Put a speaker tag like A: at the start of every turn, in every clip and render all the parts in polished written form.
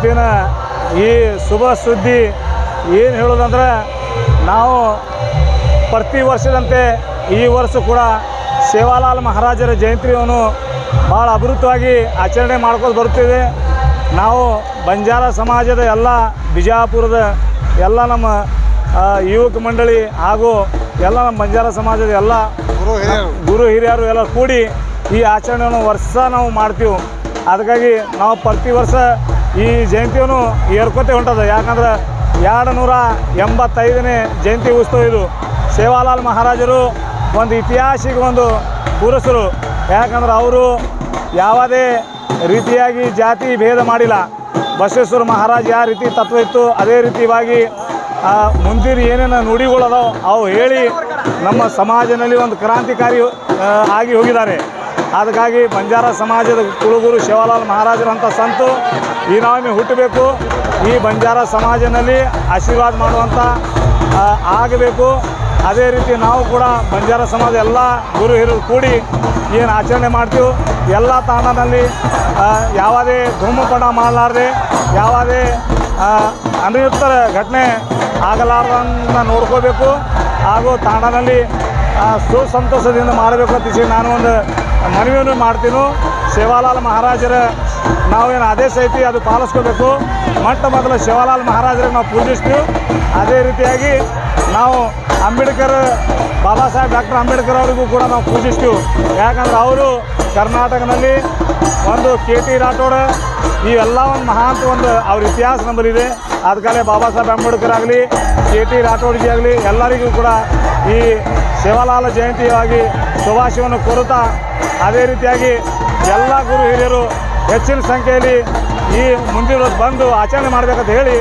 A: ಇವತ್ತಿನ ಈ ಶುಭ ಸುದ್ದಿ ಏನು ಹೇಳೋದಂದ್ರೆ, ನಾವು ಪ್ರತಿ ವರ್ಷದಂತೆ ಈ ವರ್ಷ ಕೂಡ ಸೇವಾಲಾಲ್ ಮಹಾರಾಜರ ಜಯಂತಿಯನ್ನು ಭಾಳ ಅಭಿವೃದ್ಧವಾಗಿ ಆಚರಣೆ ಮಾಡ್ಕೊಂಡು ಬರುತ್ತಿದೆ. ನಾವು ಬಂಜಾರ ಸಮಾಜದ ಎಲ್ಲ ಬಿಜಾಪುರದ ಎಲ್ಲ ನಮ್ಮ ಯುವಕ ಮಂಡಳಿ ಹಾಗೂ ಎಲ್ಲ ನಮ್ಮ ಬಂಜಾರ ಸಮಾಜದ ಎಲ್ಲ ಗುರು ಹಿರಿಯರು ಎಲ್ಲ ಕೂಡಿ ಈ ಆಚರಣೆಯನ್ನು ವರ್ಷ ನಾವು ಮಾಡ್ತೀವಿ. ಅದಕ್ಕಾಗಿ ನಾವು ಪ್ರತಿ ವರ್ಷ ಈ ಜಯಂತಿಯನ್ನು ಏರ್ಕೋತೆ ಹೊಂಟದ. ಯಾಕಂದ್ರೆ 285ನೇ ಜಯಂತಿ ಉತ್ಸವ ಇದು. ಸೇವಾಲಾಲ್ ಮಹಾರಾಜರು ಒಂದು ಇತಿಹಾಸಿಕ ಒಂದು ಪುರುಷರು. ಯಾಕಂದ್ರೆ ಅವರು ಯಾವುದೇ ರೀತಿಯಾಗಿ ಜಾತಿ ಭೇದ ಮಾಡಿಲ್ಲ. ಬಸವೇಶ್ವರ ಮಹಾರಾಜ್ ಯಾವ ರೀತಿ ತತ್ವ ಇತ್ತು ಅದೇ ರೀತಿಯಾಗಿ ಮುಂದಿನ ಏನೇನು ನುಡಿಗಳದಾವ ಅವು ಹೇಳಿ ನಮ್ಮ ಸಮಾಜದಲ್ಲಿ ಒಂದು ಕ್ರಾಂತಿಕಾರಿ ಆಗಿ ಹೋಗಿದ್ದಾರೆ. ಅದಕ್ಕಾಗಿ ಬಂಜಾರ ಸಮಾಜದ ಕುಲಗುರು ಸೇವಾಲಾಲ್ ಮಹಾರಾಜರಂಥ ಸಂತು ಈ ನಾವೊಮ್ಮೆ ಹುಟ್ಟಬೇಕು. ಈ ಬಂಜಾರ ಸಮಾಜದಲ್ಲಿ ಆಶೀರ್ವಾದ ಮಾಡುವಂಥ ಆಗಬೇಕು. ಅದೇ ರೀತಿ ನಾವು ಕೂಡ ಬಂಜಾರ ಸಮಾಜ ಎಲ್ಲ ಗುರು ಹಿರಿಯರು ಕೂಡಿ ಏನು ಆಚರಣೆ ಮಾಡ್ತೀವಿ, ಎಲ್ಲ ತಾಣದಲ್ಲಿ ಯಾವುದೇ ಧೂಮಪಾನ ಮಾಡಲಾರ್ದೆ ಯಾವುದೇ ಅನಿಯುಕ್ತ ಘಟನೆ ಆಗಲಾರ್ದನ್ನ ನೋಡ್ಕೋಬೇಕು. ಹಾಗೂ ತಾಣದಲ್ಲಿ ಸುಸಂತೋಷದಿಂದ ಮಾಡಬೇಕು ಅಂತ ನಾನು ಒಂದು ಮನವಿಯನ್ನು ಮಾಡ್ತೀನಿ. ಸೇವಾಲಾಲ್ ಮಹಾರಾಜರ ನಾವೇನು ಆದೇಶ ಐತಿ ಅದು ಪಾಲಿಸ್ಕೋಬೇಕು. ಮೊದಲು ಸೇವಾಲಾಲ್ ಮಹಾರಾಜರಿಗೆ ನಾವು ಪೂಜಿಸ್ತೀವಿ. ಅದೇ ರೀತಿಯಾಗಿ ನಾವು ಅಂಬೇಡ್ಕರ್ ಬಾಬಾ ಸಾಹೇಬ್ ಡಾಕ್ಟರ್ ಅಂಬೇಡ್ಕರ್ ಅವರಿಗೂ ಕೂಡ ನಾವು ಪೂಜಿಸ್ತೀವಿ. ಯಾಕಂದ್ರೆ ಅವರು ಕರ್ನಾಟಕದಲ್ಲಿ ಒಂದು KT ರಾಠೋಡ್ ಇವೆಲ್ಲ ಒಂದು ಮಹಾಂತ ಒಂದು ಅವ್ರ ಇತಿಹಾಸ ನಂಬರಿದೆ. ಅದಕ್ಕಲ್ಲೇ ಬಾಬಾ ಸಾಹೇಬ್ ಅಂಬೇಡ್ಕರ್ ಆಗಲಿ KT ರಾಠೋಡ್ಗೆ ಆಗಲಿ ಎಲ್ಲರಿಗೂ ಕೂಡ ಈ ಸೇವಾಲಾಲ್ ಜಯಂತಿಯಾಗಿ ಶುಭಾಶಯವನ್ನು ಕೋರುತ್ತಾ, ಅದೇ ರೀತಿಯಾಗಿ ಎಲ್ಲ ಗುರು ಹಿರಿಯರು ಹೆಚ್ಚಿನ ಸಂಖ್ಯೆಯಲ್ಲಿ ಈ ಮುಂದಿನ ಬಂದು ಆಚರಣೆ ಮಾಡಬೇಕಂತ ಹೇಳಿ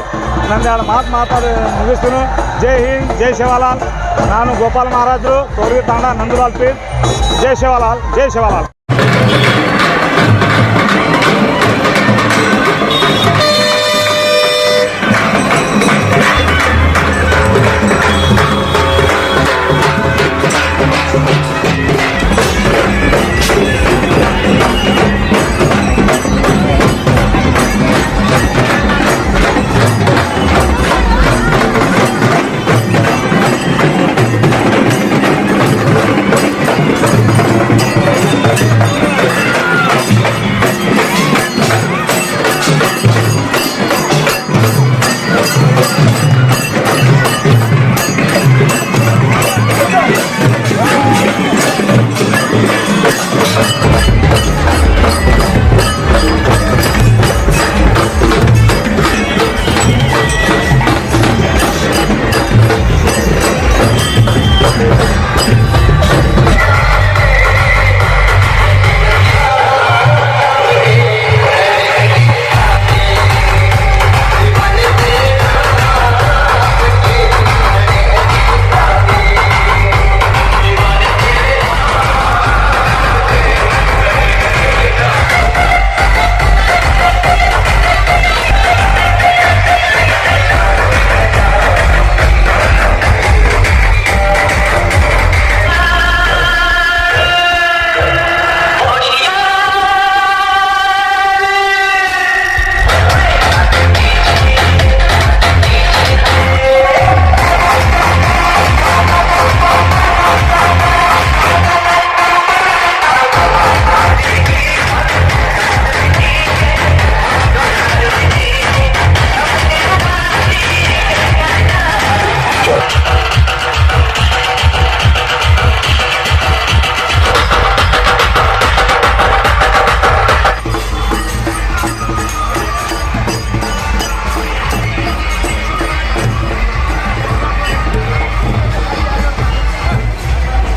A: ನನ್ನ ಮಾತಾಡಿ ಮುಗಿಸ್ತೀನಿ. ಜೈ ಹಿಂದ್, ಜೈ ಸೇವಾಲಾಲ್. ನಾನು ಗೋಪಾಲ್ ಮಹಾರಾಜರು, ತೋರ್ವಿ ತಾಂಡ, ನಂದಲಾಲ್ ಪೀಠ್. ಜೈ ಸೇವಾಲಾಲ್, ಜೈ ಸೇವಾಲಾಲ್.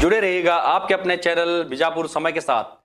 B: जुड़े रहिएगा आपके अपने चैनल बीजापुर समय के साथ।